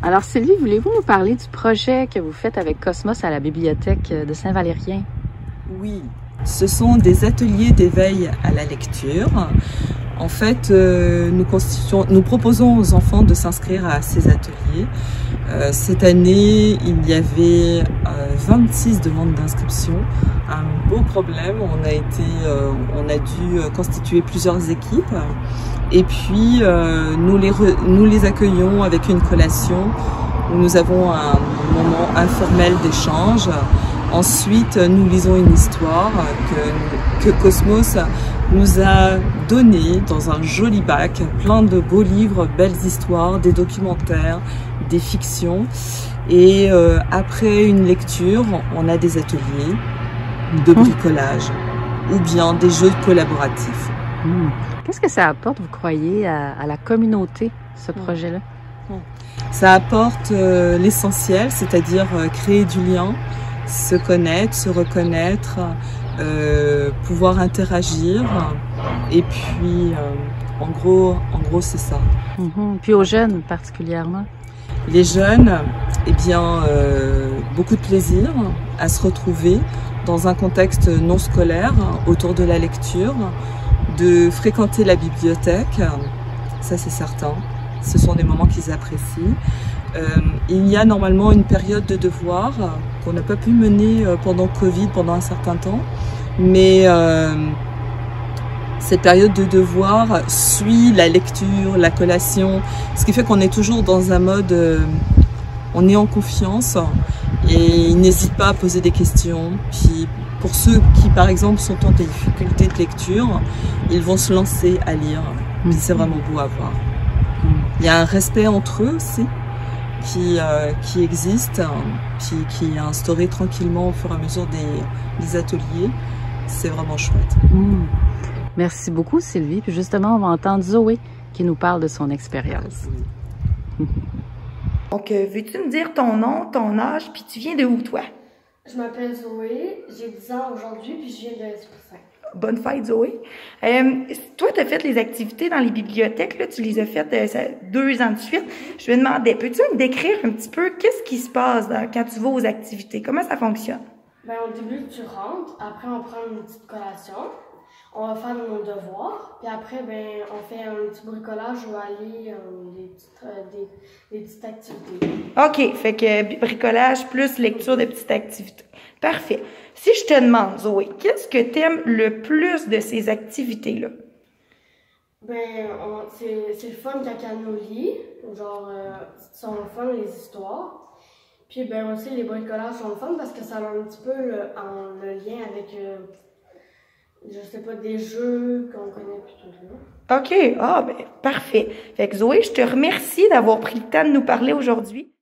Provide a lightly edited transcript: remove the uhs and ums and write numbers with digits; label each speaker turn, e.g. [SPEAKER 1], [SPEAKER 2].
[SPEAKER 1] Alors Sylvie, voulez-vous nous parler du projet que vous faites avec Cosmos à la bibliothèque de Saint-Valérien?
[SPEAKER 2] Oui, ce sont des ateliers d'éveil à la lecture. En fait, nous proposons aux enfants de s'inscrire à ces ateliers. Cette année, il y avait 26 demandes d'inscription. Un beau problème, on a dû constituer plusieurs équipes. Et puis, nous les accueillons avec une collation où nous avons un moment informel d'échange. Ensuite, nous lisons une histoire que Cosmos nous a donnée dans un joli bac, plein de beaux livres, belles histoires, des documentaires, des fictions. Et après une lecture, on a des ateliers de bricolage ou bien des jeux collaboratifs.
[SPEAKER 1] Qu'est-ce que ça apporte, vous croyez, à la communauté, ce projet-là?
[SPEAKER 2] Ça apporte l'essentiel, c'est-à-dire créer du lien, se connaître, se reconnaître, pouvoir interagir. Et puis, en gros c'est ça.
[SPEAKER 1] Puis aux jeunes particulièrement?
[SPEAKER 2] Les jeunes, eh bien, beaucoup de plaisir à se retrouver dans un contexte non scolaire autour de la lecture, de fréquenter la bibliothèque, ça c'est certain. Ce sont des moments qu'ils apprécient. Il y a normalement une période de devoir qu'on n'a pas pu mener pendant Covid, pendant un certain temps. Mais cette période de devoir suit la lecture, la collation, ce qui fait qu'on est toujours dans un mode, on est en confiance et ils n'hésitent pas à poser des questions. Puis pour ceux qui, par exemple, sont en difficulté de lecture, ils vont se lancer à lire. Puis c'est vraiment beau à voir. Il y a un respect entre eux aussi qui existe, puis qui est instauré tranquillement au fur et à mesure des ateliers. C'est vraiment chouette.
[SPEAKER 1] Merci beaucoup Sylvie. Puis justement, on va entendre Zoé qui nous parle de son expérience.
[SPEAKER 3] Donc, veux-tu me dire ton nom, ton âge, puis tu viens de où, toi?
[SPEAKER 4] Je m'appelle Zoé, j'ai 10 ans aujourd'hui, puis je viens de Esprit-Saint.
[SPEAKER 3] Bonne fête, Zoé. Toi, tu as fait les activités dans les bibliothèques, là, tu les as faites 2 ans de suite. Je me demandais, peux-tu me décrire un petit peu qu'est-ce qui se passe quand tu vas aux activités? Comment ça fonctionne?
[SPEAKER 4] Ben, au début, tu rentres, après on prend une petite collation, on va faire nos devoirs, puis après, ben, on fait un petit bricolage ou aller des petites activités.
[SPEAKER 3] OK, fait que bricolage plus lecture de petites activités. Parfait. Si je te demande, Zoé, qu'est-ce que tu aimes le plus de ces activités-là?
[SPEAKER 4] Ben, c'est le fun quand elle nous lit, genre, sont le fun les histoires. Puis ben aussi les bricolages sont le fun parce que ça a un petit peu le lien avec, je sais pas, des jeux qu'on connaît plutôt là.
[SPEAKER 3] OK, ben parfait. Fait que Zoé, je te remercie d'avoir pris le temps de nous parler aujourd'hui.